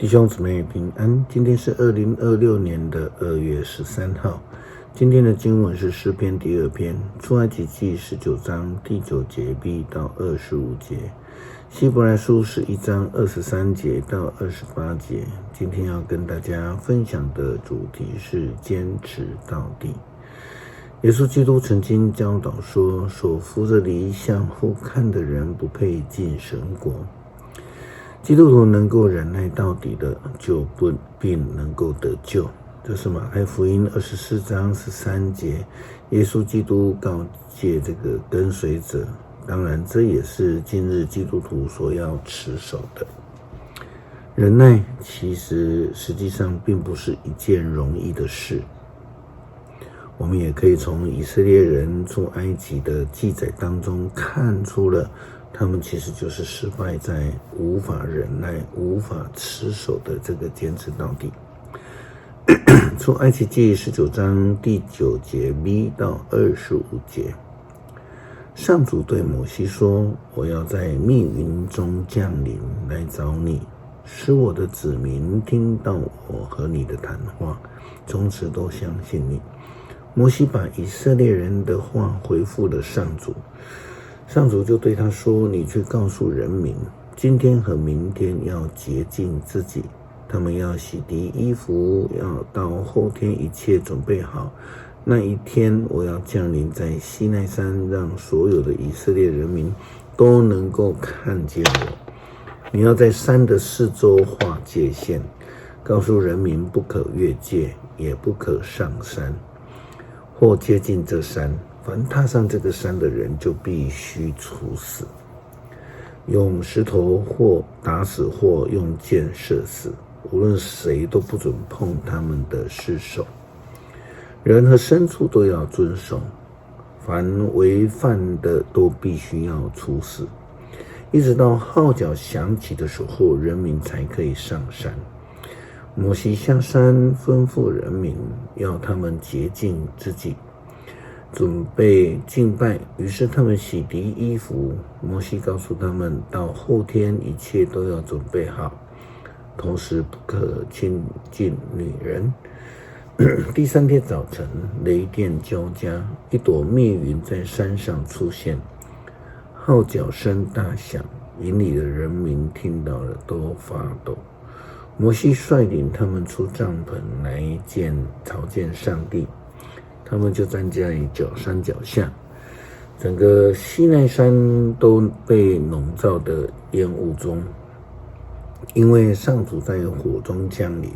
弟兄姊妹平安，今天是2026年的2月13号。今天的经文是诗篇第2篇，出埃及记19章第9节 B 到25节，希伯来书11章23节到28节。今天要跟大家分享的主题是坚持到底。耶稣基督曾经教导说，手扶着犁向后看的人不配进神国。基督徒能够忍耐到底的，就不并能够得救。这是马太福音24章13节，耶稣基督告诫这个跟随者，当然这也是今日基督徒所要持守的。忍耐实际上并不是一件容易的事。我们也可以从以色列人出埃及的记载当中看出了他们其实就是失败在无法忍耐、无法持守的这个坚持到底。出埃及记19章第9节 B 到25节，上主对摩西说：“我要在密云中降临来找你，使我的子民听到我和你的谈话，从此都相信你。”摩西把以色列人的话回复了上主。上主就对他说：“你去告诉人民，今天和明天要洁净自己，他们要洗涤衣服，要到后天一切准备好。那一天我要降临在西奈山，让所有的以色列人民都能够看见我。你要在山的四周画界限，告诉人民不可越界，也不可上山或接近这山。凡踏上这个山的人，就必须处死，用石头或打死，或用箭射死，无论谁都不准碰他们的尸首。人和牲畜都要遵守，凡违犯的都必须要处死，一直到号角响起的时候，人民才可以上山。摩西下山吩咐人民，要他们洁净自己，准备敬拜，于是他们洗涤衣服。摩西告诉他们，到后天一切都要准备好，同时不可亲近女人。第3天早晨，雷电交加，一朵密云在山上出现，号角声大响，营里的人民听到了都发抖。摩西率领他们出帐篷来朝见上帝，他们就站在山脚下，整个西奈山都被笼罩的烟雾中，因为上主在火中降临，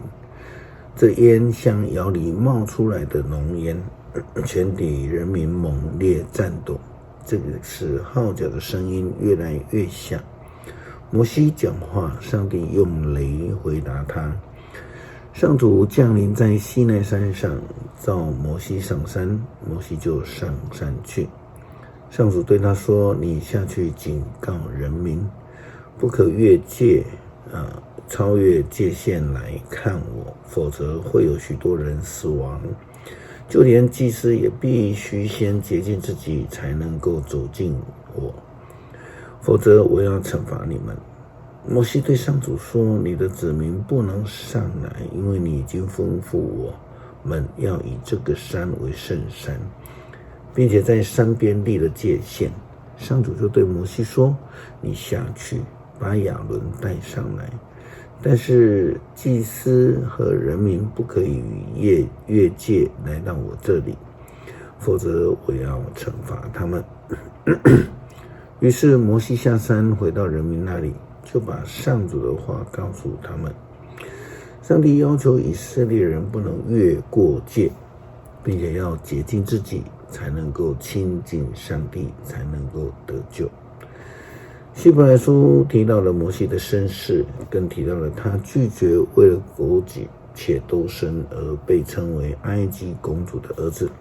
这烟像窑里冒出来的浓烟，全体人民猛烈战斗，这个使号角的声音越来越响。摩西讲话，上帝用雷回答他。上主降临在西奈山上，召摩西上山，摩西就上山去。上主对他说：“你下去警告人民，不可越界，超越界限来看我，否则会有许多人死亡。就连祭司也必须先洁净自己，才能够走进我，否则我要惩罚你们。”摩西对上主说：“你的子民不能上来，因为你已经吩咐我们要以这个山为圣山，并且在山边立了界限。”上主就对摩西说：“你下去，把亚伦带上来，但是祭司和人民不可以越界来到我这里，否则我要惩罚他们。”于是摩西下山回到人民那里，就把上主的话告诉他们。上帝要求以色列人不能越过界，并且要洁净自己，才能够亲近上帝，才能够得救。希伯来书提到了摩西的身世，更提到了他拒绝为了苟且偷生而被称为埃及公主的儿子。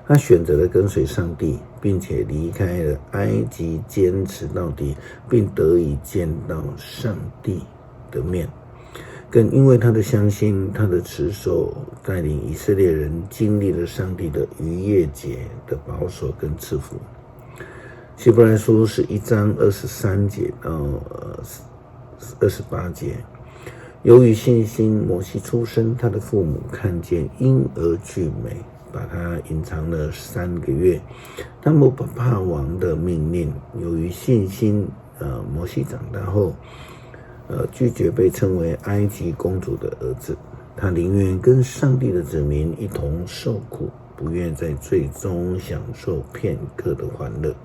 他选择了跟随上帝，并且离开了埃及，坚持到底，并得以见到上帝的面。更因为他的相信，他的持守，带领以色列人经历了上帝的逾越节的保守跟赐福。希伯来书11章23节到28节，由于信心，摩西出生，他的父母看见婴儿俊美，把他隐藏了3个月。他们不怕王的命令，由于信心，摩西长大后，拒绝被称为埃及公主的儿子。他宁愿跟上帝的子民一同受苦，不愿在最终享受片刻的欢乐。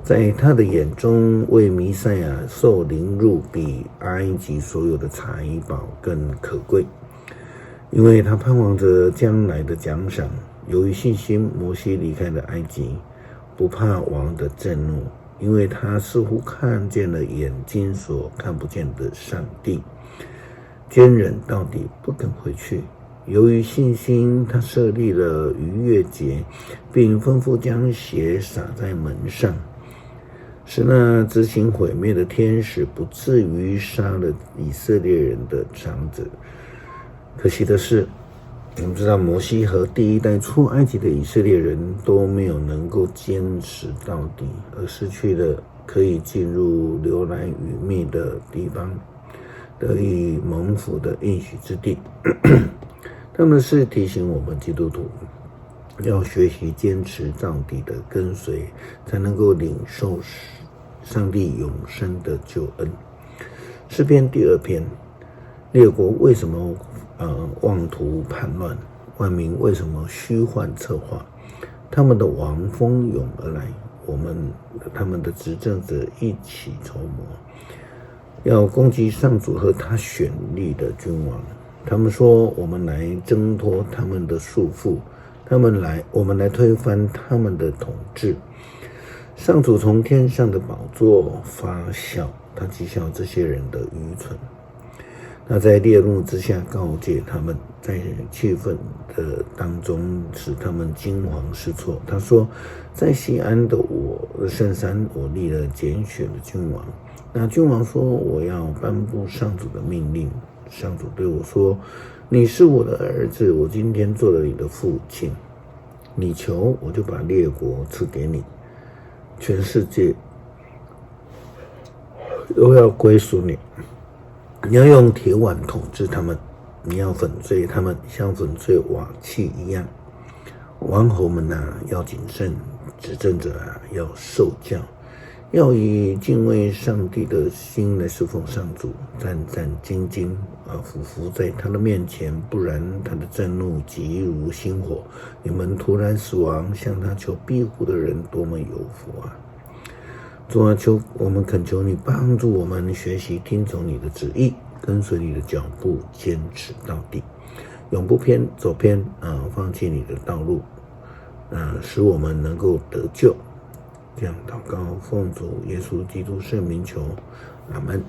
在他的眼中，为弥赛亚受凌辱比埃及所有的财宝更可贵，因为他盼望着将来的奖赏。由于信心，摩西离开了埃及，不怕王的震怒，因为他似乎看见了眼睛所看不见的上帝。坚忍到底，不肯回去。由于信心，他设立了逾越节，并吩咐将血洒在门上，使那执行毁灭的天使不至于杀了以色列人的长子。可惜的是，我们知道摩西和第一代出埃及的以色列人都没有能够坚持到底，而失去了可以进入流奶与蜜的地方，得以蒙福的应许之地。他们是提醒我们基督徒要学习坚持到底的跟随，才能够领受上帝永生的救恩。诗篇第2篇，列国为什么妄图叛乱？万民为什么虚幻策划？他们的王蜂拥而来，他们的执政者一起筹谋，要攻击上主和他选立的君王。他们说，我们来挣脱他们的束缚，我们来推翻他们的统治。上主从天上的宝座发笑，他讥笑这些人的愚蠢。他在烈怒之下告诫他们，在气愤的当中使他们惊惶失措。他说，在西安的我的圣山，我立了拣选的君王。那君王说，我要颁布上主的命令。上主对我说，你是我的儿子，我今天做了你的父亲。你求，我就把列国赐给你，全世界都要归属你。你要用铁碗统治他们，你要粉碎他们，像粉碎瓦器一样。王侯们要谨慎，执政者要受教，要以敬畏上帝的心来侍奉上主，战战兢兢，俯伏在他的面前，不然他的震怒急如星火，你们突然死亡，向他求庇护的人多么有福啊！主啊，我们恳求你帮助我们学习听从你的旨意，跟随你的脚步，坚持到底，永不走偏，放弃你的道路，使我们能够得救。这样祷告，奉主耶稣基督圣名求，阿们。